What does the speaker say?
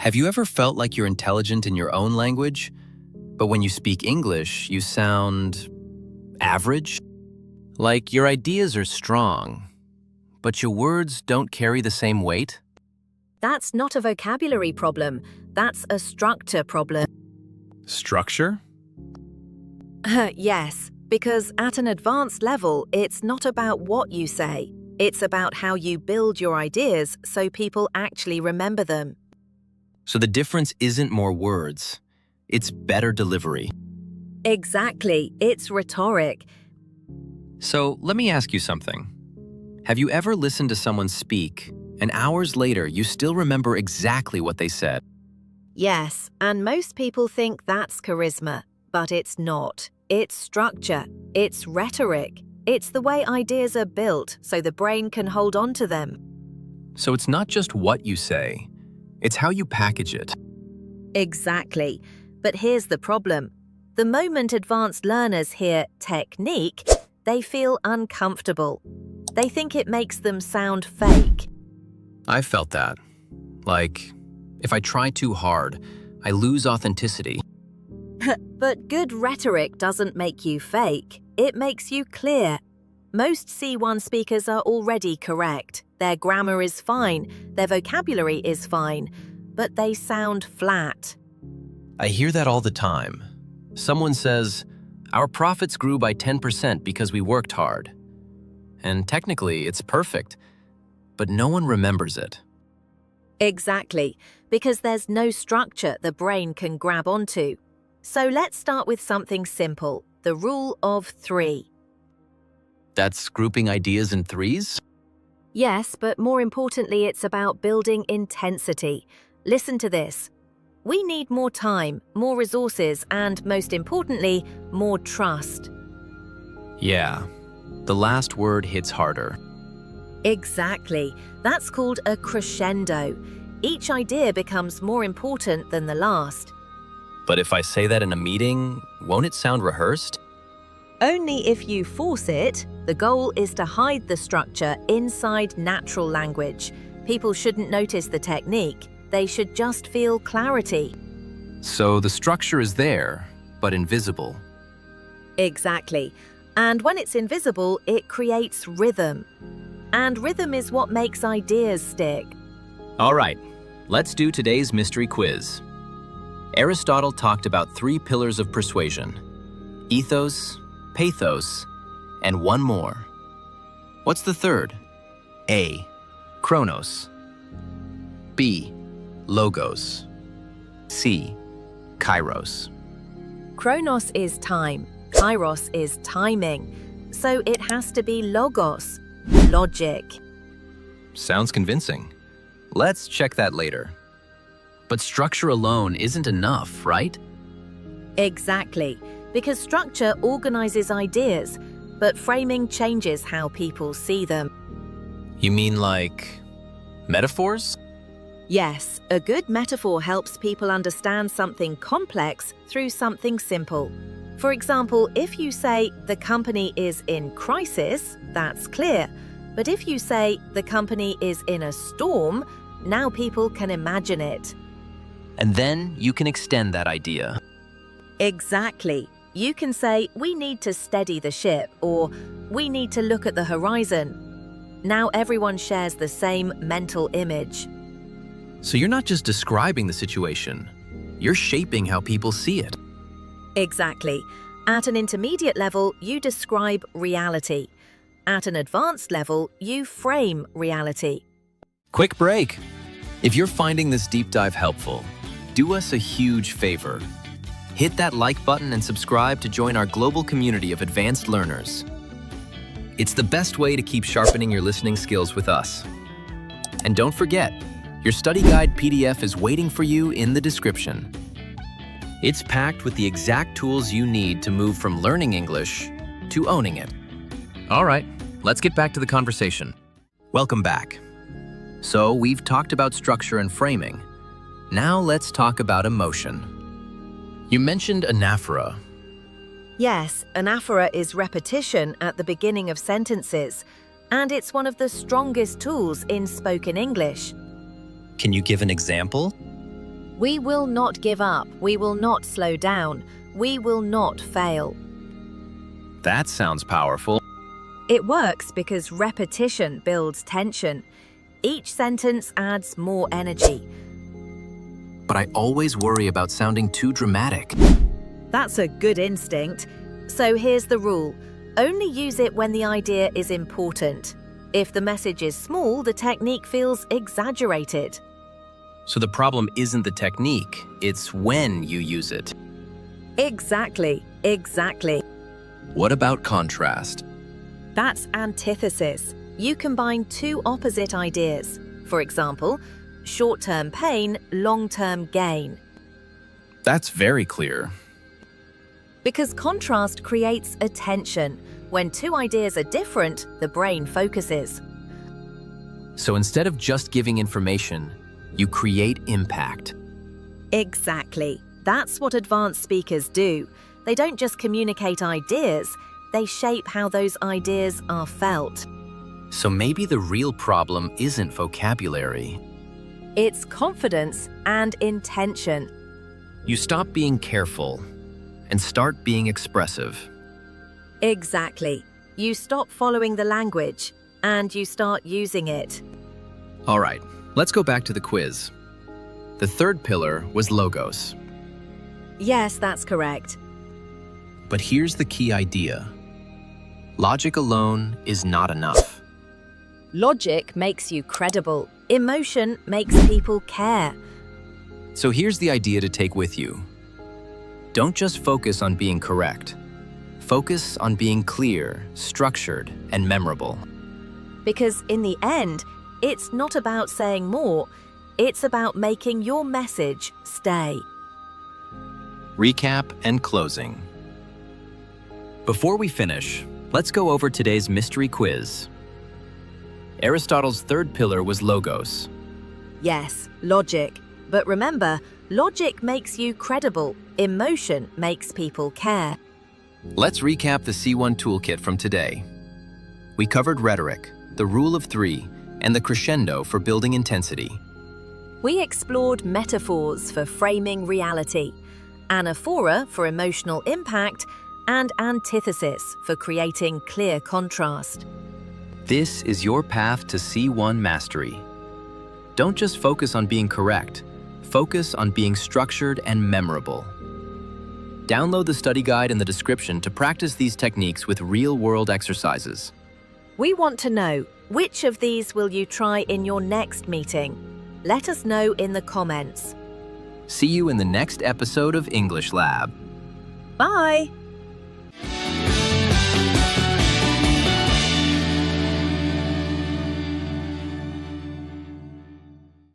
Have you ever felt like you're intelligent in your own language, but when you speak English, you sound average? Like your ideas are strong, but your words don't carry the same weight? That's not a vocabulary problem. That's a structure problem. Structure? Yes, because at an advanced level, it's not about what you say. It's about how you build your ideas so people actually remember them. So the difference isn't more words, it's better delivery. Exactly, it's rhetoric. So let me ask you something. Have you ever listened to someone speak, and hours later you still remember exactly what they said? Yes, and most people think that's charisma, but it's not. It's structure. It's rhetoric. It's the way ideas are built so the brain can hold on to them. So it's not just what you say, it's how you package it. Exactly. But here's the problem. The moment advanced learners hear technique, they feel uncomfortable. They think it makes them sound fake. I felt that. Like, if I try too hard, I lose authenticity. But good rhetoric doesn't make you fake. It makes you clear. Most C1 speakers are already correct. Their grammar is fine. Their vocabulary is fine. But they sound flat. I hear that all the time. Someone says, "Our profits grew by 10% because we worked hard." And technically, it's perfect, but no one remembers it. Exactly, because there's no structure the brain can grab onto. So let's start with something simple, the rule of 3. That's grouping ideas in threes? Yes, but more importantly, it's about building intensity. Listen to this. We need more time, more resources, and most importantly, more trust. Yeah, the last word hits harder. Exactly. That's called a crescendo. Each idea becomes more important than the last. But if I say that in a meeting, won't it sound rehearsed? Only if you force it. The goal is to hide the structure inside natural language. People shouldn't notice the technique. They should just feel clarity. So the structure is there, but invisible. Exactly. And when it's invisible, it creates rhythm. And rhythm is what makes ideas stick. All right, let's do today's mystery quiz. Aristotle talked about 3 pillars of persuasion: ethos, pathos, and one more. What's the third? A. Chronos. B. Logos. C. Kairos. Chronos is time. Kairos is timing. So it has to be logos, logic. Sounds convincing. Let's check that later. But structure alone isn't enough, right? Exactly, because structure organizes ideas, but framing changes how people see them. You mean like metaphors? Yes, a good metaphor helps people understand something complex through something simple. For example, if you say the company is in crisis, that's clear. But if you say the company is in a storm, now people can imagine it. And then you can extend that idea. Exactly. You can say, we need to steady the ship, or we need to look at the horizon. Now everyone shares the same mental image. So you're not just describing the situation, you're shaping how people see it. Exactly. At an intermediate level, you describe reality. At an advanced level, you frame reality. Quick break. If you're finding this deep dive helpful, do us a huge favor. Hit that like button and subscribe to join our global community of advanced learners. It's the best way to keep sharpening your listening skills with us. And don't forget, your study guide PDF is waiting for you in the description. It's packed with the exact tools you need to move from learning English to owning it. All right, let's get back to the conversation. Welcome back. So we've talked about structure and framing. Now let's talk about emotion. You mentioned anaphora. Yes, anaphora is repetition at the beginning of sentences, and it's one of the strongest tools in spoken English. Can you give an example? We will not give up. We will not slow down. We will not fail. That sounds powerful. It works because repetition builds tension. Each sentence adds more energy. But I always worry about sounding too dramatic. That's a good instinct. So here's the rule. Only use it when the idea is important. If the message is small, the technique feels exaggerated. So the problem isn't the technique, it's when you use it. Exactly. What about contrast? That's antithesis. You combine two opposite ideas. For example, short-term pain, long-term gain. That's very clear. Because contrast creates attention. When two ideas are different, the brain focuses. So instead of just giving information, you create impact. Exactly. That's what advanced speakers do. They don't just communicate ideas, they shape how those ideas are felt. So maybe the real problem isn't vocabulary. It's confidence and intention. You stop being careful and start being expressive. Exactly. You stop following the language and you start using it. All right, let's go back to the quiz. The third pillar was logos. Yes, that's correct. But here's the key idea. Logic alone is not enough. Logic makes you credible. Emotion makes people care. So here's the idea to take with you. Don't just focus on being correct. Focus on being clear, structured, and memorable. Because in the end, it's not about saying more, it's about making your message stay. Recap and closing. Before we finish, let's go over today's mystery quiz. Aristotle's third pillar was logos. Yes, logic. But remember, logic makes you credible. Emotion makes people care. Let's recap the C1 toolkit from today. We covered rhetoric, the rule of three, and the crescendo for building intensity. We explored metaphors for framing reality, Anaphora for emotional impact, and Antithesis for creating clear contrast. This is your path to C1 mastery. Don't just focus on being correct, focus on being structured and memorable. Download the study guide in the description to practice these techniques with real-world exercises. We want to know, which of these will you try in your next meeting? Let us know in the comments. See you in the next episode of English Lab. Bye!